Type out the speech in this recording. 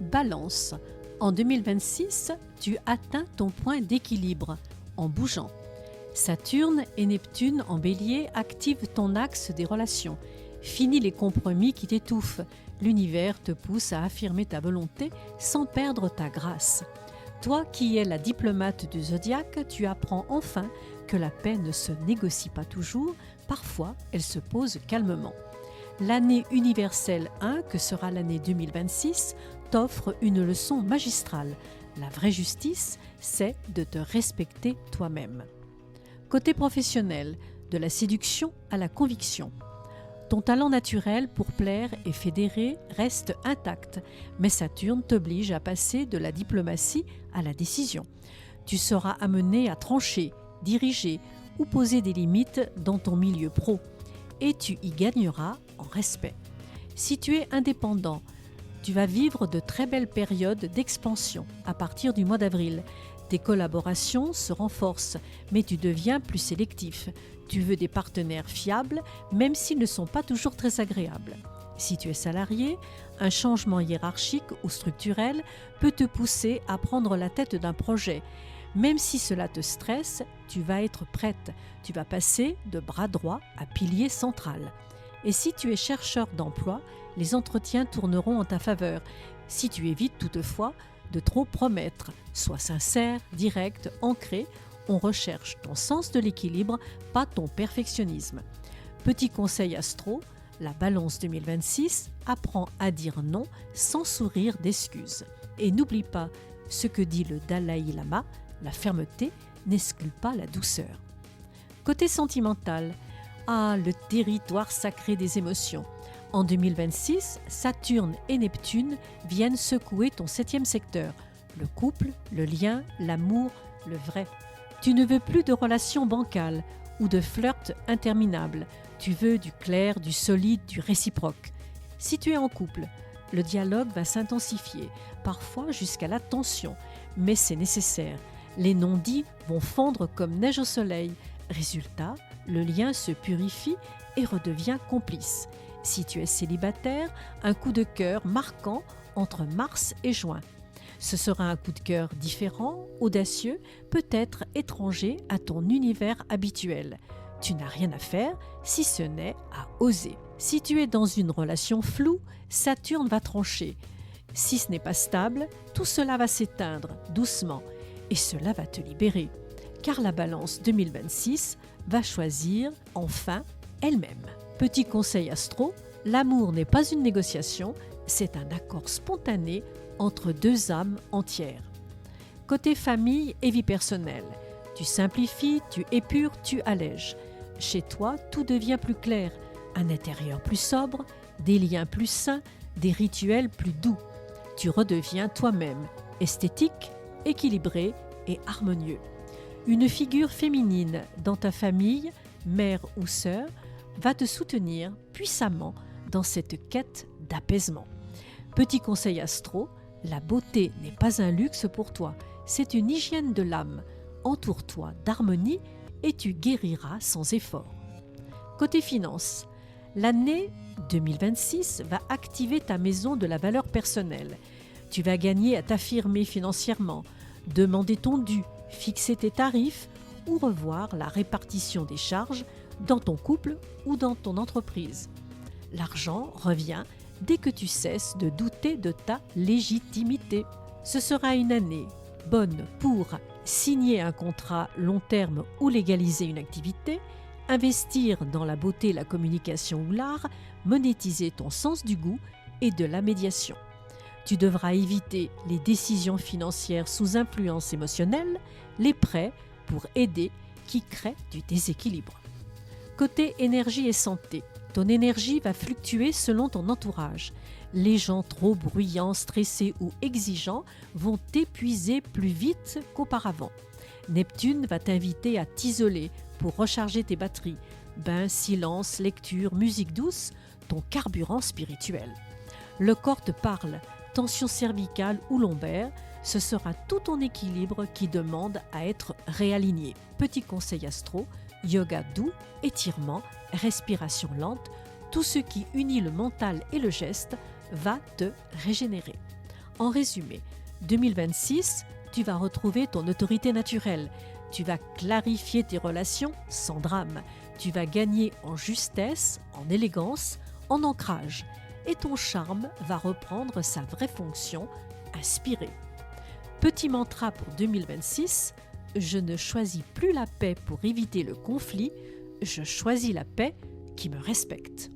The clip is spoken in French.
Balance. En 2026, tu atteins ton point d'équilibre en bougeant. Saturne et Neptune en Bélier activent ton axe des relations. Finis les compromis qui t'étouffent. L'univers te pousse à affirmer ta volonté sans perdre ta grâce. Toi qui es la diplomate du zodiaque, tu apprends enfin que la paix ne se négocie pas toujours, parfois elle se pose calmement. L'année universelle 1, que sera l'année 2026, t'offre une leçon magistrale. La vraie justice, c'est de te respecter toi-même. Côté professionnel, de la séduction à la conviction. Ton talent naturel pour plaire et fédérer reste intact, mais Saturne t'oblige à passer de la diplomatie à la décision. Tu seras amené à trancher, diriger ou poser des limites dans ton milieu pro, et tu y gagneras en respect. Si tu es indépendant, tu vas vivre de très belles périodes d'expansion à partir du mois d'avril. Tes collaborations se renforcent, mais tu deviens plus sélectif. Tu veux des partenaires fiables, même s'ils ne sont pas toujours très agréables. Si tu es salarié, un changement hiérarchique ou structurel peut te pousser à prendre la tête d'un projet. Même si cela te stresse, tu vas être prête. Tu vas passer de bras droit à pilier central. Et si tu es chercheur d'emploi, les entretiens tourneront en ta faveur. Si tu évites toutefois de trop promettre, sois sincère, direct, ancré. On recherche ton sens de l'équilibre, pas ton perfectionnisme. Petit conseil astro, la Balance 2026 apprend à dire non sans sourire d'excuses. Et n'oublie pas ce que dit le Dalai Lama, la fermeté n'exclut pas la douceur. Côté sentimental, le territoire sacré des émotions. En 2026, Saturne et Neptune viennent secouer ton 7e secteur, le couple, le lien, l'amour, le vrai. Tu ne veux plus de relations bancales ou de flirts interminables. Tu veux du clair, du solide, du réciproque. Si tu es en couple, le dialogue va s'intensifier, parfois jusqu'à la tension, mais c'est nécessaire. Les non-dits vont fondre comme neige au soleil. Résultat, le lien se purifie et redevient complice. Si tu es célibataire, un coup de cœur marquant entre mars et juin. Ce sera un coup de cœur différent, audacieux, peut-être étranger à ton univers habituel. Tu n'as rien à faire si ce n'est à oser. Si tu es dans une relation floue, Saturne va trancher. Si ce n'est pas stable, tout cela va s'éteindre doucement et cela va te libérer. Car la Balance 2026 va choisir enfin elle-même. Petit conseil astro, l'amour n'est pas une négociation, c'est un accord spontané entre deux âmes entières. Côté famille et vie personnelle, tu simplifies, tu épures, tu allèges. Chez toi, tout devient plus clair, un intérieur plus sobre, des liens plus sains, des rituels plus doux. Tu redeviens toi-même, esthétique, équilibré et harmonieux. Une figure féminine dans ta famille, mère ou sœur, va te soutenir puissamment dans cette quête d'apaisement. Petit conseil astro, la beauté n'est pas un luxe pour toi, c'est une hygiène de l'âme. Entoure-toi d'harmonie et tu guériras sans effort. Côté finance, l'année 2026 va activer ta maison de la valeur personnelle. Tu vas gagner à t'affirmer financièrement, demander ton dû, fixer tes tarifs ou revoir la répartition des charges dans ton couple ou dans ton entreprise. L'argent revient dès que tu cesses de douter de ta légitimité. Ce sera une année bonne pour signer un contrat long terme ou légaliser une activité, investir dans la beauté, la communication ou l'art, monétiser ton sens du goût et de la médiation. Tu devras éviter les décisions financières sous influence émotionnelle, les prêts pour aider qui créent du déséquilibre. Côté énergie et santé, ton énergie va fluctuer selon ton entourage. Les gens trop bruyants, stressés ou exigeants vont t'épuiser plus vite qu'auparavant. Neptune va t'inviter à t'isoler pour recharger tes batteries. Bain, silence, lecture, musique douce, ton carburant spirituel. Le corps te parle, tension cervicale ou lombaire, ce sera tout ton équilibre qui demande à être réaligné. Petit conseil astro, yoga doux, étirement, respiration lente, tout ce qui unit le mental et le geste va te régénérer. En résumé, 2026, tu vas retrouver ton autorité naturelle. Tu vas clarifier tes relations sans drame. Tu vas gagner en justesse, en élégance, en ancrage. Et ton charme va reprendre sa vraie fonction, inspirer. Petit mantra pour 2026, je ne choisis plus la paix pour éviter le conflit, je choisis la paix qui me respecte.